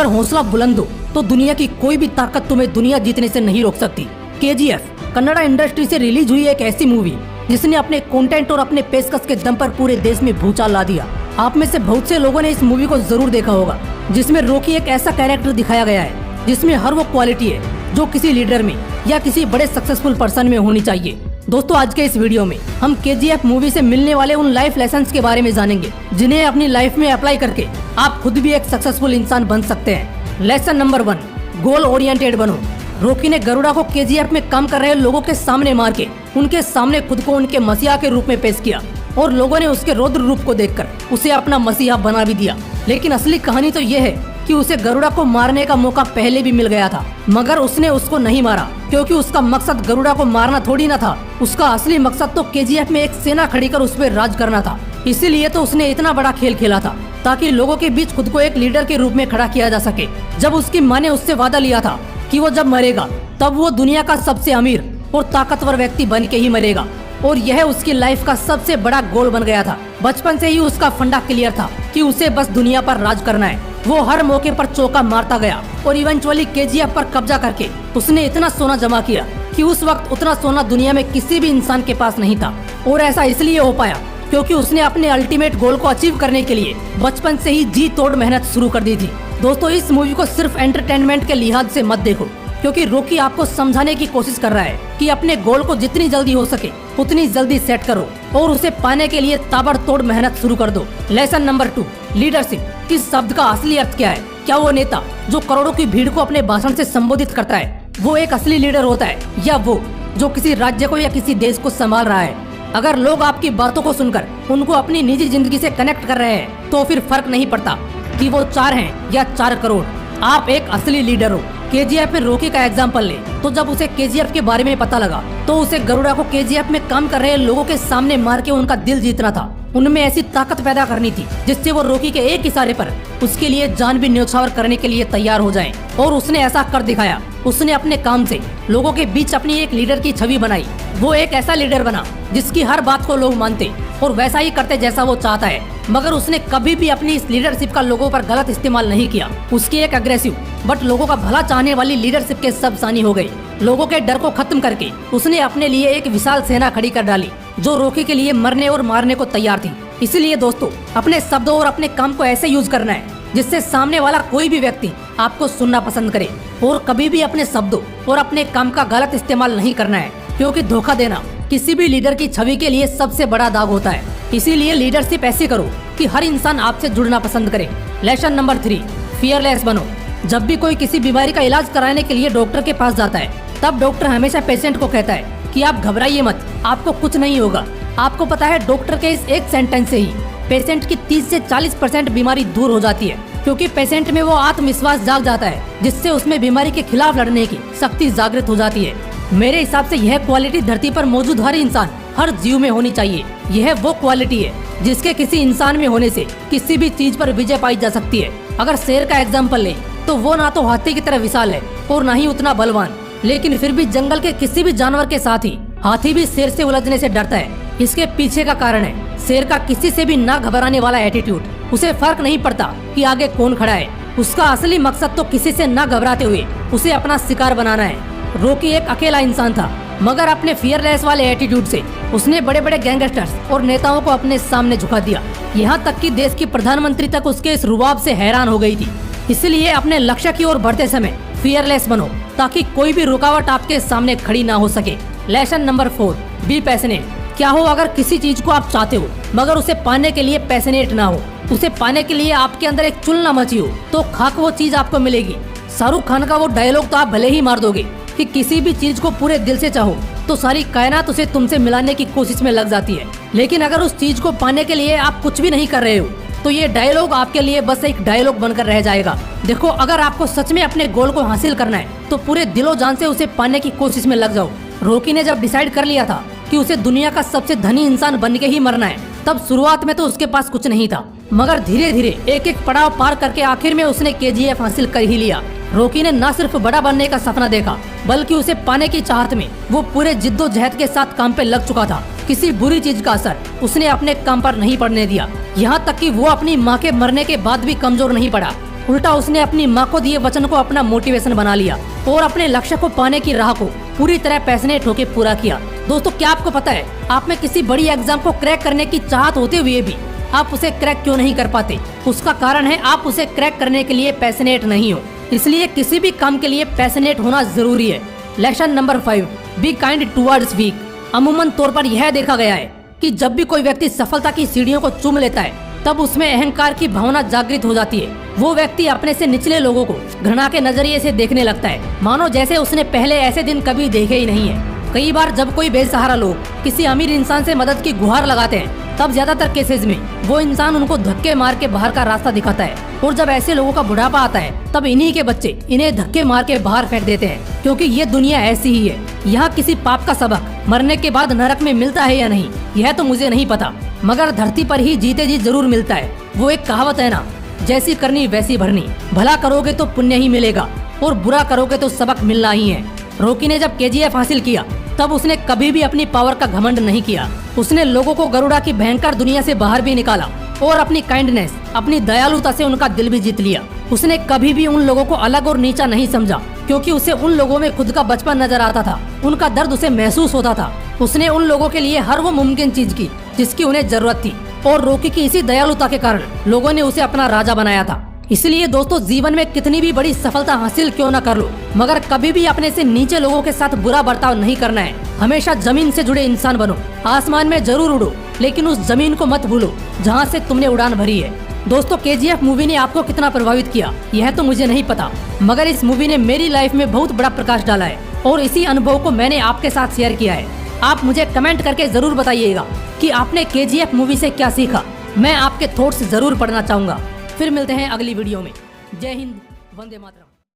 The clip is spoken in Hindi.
अगर हौसला बुलंद हो तो दुनिया की कोई भी ताकत तुम्हें दुनिया जीतने से नहीं रोक सकती। KGF कन्नड़ा इंडस्ट्री से रिलीज हुई एक ऐसी मूवी जिसने अपने कंटेंट और अपने पेशकश के दम पर पूरे देश में भूचाल ला दिया। आप में से बहुत से लोगों ने इस मूवी को जरूर देखा होगा, जिसमें रॉकी एक ऐसा कैरेक्टर दिखाया गया है जिसमें हर वो क्वालिटी है जो किसी लीडर में या किसी बड़े सक्सेसफुल पर्सन में होनी चाहिए। दोस्तों, आज के इस वीडियो में हम KGF मूवी से मिलने वाले उन लाइफ लेसन्स के बारे में जानेंगे जिन्हें अपनी लाइफ में अप्लाई करके आप खुद भी एक सक्सेसफुल इंसान बन सकते हैं। लेसन नंबर 1, गोल ओरिएंटेड बनो। रॉकी ने गरुड़ा को KGF में काम कर रहे लोगों के सामने मार के उनके सामने खुद को उनके मसीहा के रूप में पेश किया और लोगों ने उसके रौद्र रूप को देखकर उसे अपना मसीहा बना भी दिया। लेकिन असली कहानी तो ये है कि उसे गरुड़ा को मारने का मौका पहले भी मिल गया था, मगर उसने उसको नहीं मारा क्योंकि उसका मकसद गरुड़ा को मारना थोड़ी ना था। उसका असली मकसद तो KGF में एक सेना खड़ी कर उस पर राज करना था। इसीलिए तो उसने इतना बड़ा खेल खेला था ताकि लोगों के बीच खुद को एक लीडर के रूप में खड़ा किया जा सके। जब उसकी माँ ने उससे वादा लिया था कि वो जब मरेगा तब वो दुनिया का सबसे अमीर और ताकतवर व्यक्ति बन के ही मरेगा, और यह उसकी लाइफ का सबसे बड़ा गोल बन गया था। बचपन से ही उसका फंडा क्लियर था कि उसे बस दुनिया पर राज करना है। वो हर मौके पर चौका मारता गया और इवेंचुअली KGF पर कब्जा करके उसने इतना सोना जमा किया कि उस वक्त उतना सोना दुनिया में किसी भी इंसान के पास नहीं था। और ऐसा इसलिए हो पाया क्योंकि उसने अपने अल्टीमेट गोल को अचीव करने के लिए बचपन से ही जी तोड़ मेहनत शुरू कर दी थी। दोस्तों, इस मूवी को सिर्फ एंटरटेनमेंट के लिहाज से मत देखो, क्योंकि रॉकी आपको समझाने की कोशिश कर रहा है कि अपने गोल को जितनी जल्दी हो सके उतनी जल्दी सेट करो और उसे पाने के लिए ताबड़तोड़ मेहनत शुरू कर दो। Lesson number 2, leadership. इस शब्द का असली अर्थ क्या है? क्या वो नेता जो करोड़ों की भीड़ को अपने भाषण से संबोधित करता है वो एक असली लीडर होता है, या वो जो किसी राज्य को या किसी देश को संभाल रहा है? अगर लोग आपकी बातों को सुनकर उनको अपनी निजी जिंदगी से कनेक्ट कर रहे हैं तो फिर फर्क नहीं पड़ता कि वो 4 हैं या 4 करोड़, आप एक असली लीडर हो। KGF में रॉकी का एग्जाम्पल ले तो जब उसे KGF के बारे में पता लगा तो उसे गरुड़ा को KGF में काम कर रहे लोगों के सामने मार के उनका दिल जीतना था। उनमें ऐसी ताकत पैदा करनी थी जिससे वो रॉकी के एक इशारे पर उसके लिए जान भी न्यौछावर करने के लिए तैयार हो जाएं। और उसने ऐसा कर दिखाया। उसने अपने काम से लोगों के बीच अपनी एक लीडर की छवि बनाई। वो एक ऐसा लीडर बना जिसकी हर बात को लोग मानते और वैसा ही करते जैसा वो चाहता है, मगर उसने कभी भी अपनी इस लीडरशिप का लोगों पर गलत इस्तेमाल नहीं किया। उसकी एक अग्रेसिव बट लोगों का भला चाहने वाली लीडरशिप के सब सानी हो गई। लोगों के डर को खत्म करके उसने अपने लिए एक विशाल सेना खड़ी कर डाली जो रॉकी के लिए मरने और मारने को तैयार थी। इसलिए दोस्तों, अपने शब्दों और अपने काम को ऐसे यूज करना है जिससे सामने वाला कोई भी व्यक्ति आपको सुनना पसंद करे, और कभी भी अपने शब्दों और अपने काम का गलत इस्तेमाल नहीं करना है, क्योंकि धोखा देना किसी भी लीडर की छवि के लिए सबसे बड़ा दाग होता है। इसीलिए लीडरशिप ऐसी करो कि हर इंसान आपसे जुड़ना पसंद करे। लेसन नंबर 3, फियरलेस बनो। जब भी कोई किसी बीमारी का इलाज कराने के लिए डॉक्टर के पास जाता है तब डॉक्टर हमेशा पेशेंट को कहता है कि आप घबराइए मत, आपको कुछ नहीं होगा। आपको पता है डॉक्टर के इस एक सेंटेंस से ही पेशेंट की 30 से 40% बीमारी दूर हो जाती है, क्योंकि पेशेंट में वो आत्मविश्वास जाग जाता है जिससे उसमें बीमारी के खिलाफ लड़ने की शक्ति जागृत हो जाती है। मेरे हिसाब से यह क्वालिटी धरती पर मौजूद हर इंसान, हर जीव में होनी चाहिए। यह वो क्वालिटी है जिसके किसी इंसान में होने से किसी भी चीज पर विजय पाई जा सकती है। अगर शेर का एग्जाम्पल लें तो वो ना तो हाथी की तरह विशाल है और ना ही उतना बलवान, लेकिन फिर भी जंगल के किसी भी जानवर के साथ ही हाथी भी शेर से उलझने से डरता है। इसके पीछे का कारण है शेर का किसी से भी ना घबराने वाला एटीट्यूड। उसे फर्क नहीं पड़ता कि आगे कौन खड़ा है, उसका असली मकसद तो किसी से ना घबराते हुए उसे अपना शिकार बनाना है। रॉकी एक अकेला इंसान था, मगर अपने फियरलेस वाले एटीट्यूड से उसने बड़े बड़े गैंगस्टर्स और नेताओं को अपने सामने झुका दिया। यहाँ तक कि देश की प्रधानमंत्री तक उसके इस रुबाब से हैरान हो गई थी। इसलिए अपने लक्ष्य की ओर बढ़ते समय फियरलेस बनो ताकि कोई भी रुकावट आपके सामने खड़ी ना हो सके। Lesson number 4, be passionate. क्या हो अगर किसी चीज को आप चाहते हो मगर उसे पाने के लिए पैशनेट ना हो, उसे पाने के लिए आपके अंदर एक चुल मची हो, तो खाक वो चीज आपको मिलेगी। शाहरुख खान का वो डायलॉग तो आप भले ही मार दोगे कि किसी भी चीज को पूरे दिल से चाहो तो सारी कायनात उसे तुमसे मिलाने की कोशिश में लग जाती है, लेकिन अगर उस चीज को पाने के लिए आप कुछ भी नहीं कर रहे हो तो ये डायलॉग आपके लिए बस एक डायलॉग बनकर रह जाएगा। देखो, अगर आपको सच में अपने गोल को हासिल करना है तो पूरे दिलो जान से उसे पाने की कोशिश में लग जाओ। रॉकी ने जब डिसाइड कर लिया था कि उसे दुनिया का सबसे धनी इंसान बन के ही मरना है, तब शुरुआत में तो उसके पास कुछ नहीं था, मगर धीरे धीरे एक एक पड़ाव पार करके आखिर में उसने KGF हासिल कर ही लिया। रॉकी ने न सिर्फ बड़ा बनने का सपना देखा बल्कि उसे पाने की चाहत में वो पूरे जिद्दोजहद के साथ काम पे लग चुका था। किसी बुरी चीज का असर उसने अपने काम पर नहीं पड़ने दिया, यहाँ तक कि वो अपनी माँ के मरने के बाद भी कमजोर नहीं पड़ा उल्टा उसने अपनी माँ को दिए वचन को अपना मोटिवेशन बना लिया और अपने लक्ष्य को पाने की राह को पूरी तरह पैशनेट होकर पूरा किया। दोस्तों, क्या आपको पता है, आप में किसी बड़ी एग्जाम को क्रैक करने की चाहत होते हुए भी आप उसे क्रैक क्यों नहीं कर पाते? उसका कारण है आप उसे क्रैक करने के लिए पैशनेट नहीं हो। इसलिए किसी भी काम के लिए पैशनेट होना जरूरी है। Lesson number 5, be kind towards weak. अमूमन तौर पर यह देखा गया है कि जब भी कोई व्यक्ति सफलता की सीढ़ियों को चूम लेता है तब उसमें अहंकार की भावना जागृत हो जाती है। वो व्यक्ति अपने से निचले लोगों को घृणा के नजरिए से देखने लगता है, मानो जैसे उसने पहले ऐसे दिन कभी देखे ही नहीं है। कई बार जब कोई बेसहारा लोग किसी अमीर इंसान से मदद की गुहार लगाते हैं तब ज्यादातर केसेस में वो इंसान उनको धक्के मार के बाहर का रास्ता दिखाता है। और जब ऐसे लोगों का बुढ़ापा आता है तब इन्हीं के बच्चे इन्हें धक्के मार के बाहर फेंक देते हैं, क्योंकि ये दुनिया ऐसी ही है। यहाँ किसी पाप का सबक मरने के बाद नरक में मिलता है या नहीं यह तो मुझे नहीं पता, मगर धरती पर ही जीते जी जरूर मिलता है। वो एक कहावत है ना, जैसी करनी वैसी भरनी। भला करोगे तो पुण्य ही मिलेगा और बुरा करोगे तो सबक मिलना ही है। रॉकी ने जब KGF हासिल किया तब उसने कभी भी अपनी पावर का घमंड नहीं किया। उसने लोगों को गरुड़ा की भयंकर दुनिया से बाहर भी निकाला और अपनी काइंडनेस, अपनी दयालुता से उनका दिल भी जीत लिया। उसने कभी भी उन लोगों को अलग और नीचा नहीं समझा, क्योंकि उसे उन लोगों में खुद का बचपन नजर आता था। उनका दर्द उसे महसूस होता था। उसने उन लोगों के लिए हर वो मुमकिन चीज की जिसकी उन्हें जरूरत थी, और रॉकी की इसी दयालुता के कारण लोगों ने उसे अपना राजा बनाया था। इसलिए दोस्तों, जीवन में कितनी भी बड़ी सफलता हासिल क्यों न कर लो, मगर कभी भी अपने से नीचे लोगों के साथ बुरा बर्ताव नहीं करना है। हमेशा जमीन से जुड़े इंसान बनो। आसमान में जरूर उड़ो, लेकिन उस जमीन को मत भूलो जहाँ से तुमने उड़ान भरी है। दोस्तों, KGF मूवी ने आपको कितना प्रभावित किया यह तो मुझे नहीं पता, मगर इस मूवी ने मेरी लाइफ में बहुत बड़ा प्रकाश डाला है और इसी अनुभव को मैंने आपके साथ शेयर किया है। आप मुझे कमेंट करके जरूर बताइएगा कि आपने KGF मूवी से क्या सीखा। मैं आपके थॉट्स जरूर पढ़ना चाहूंगा। फिर मिलते हैं अगली वीडियो में। जय हिंद, वंदे मातरम।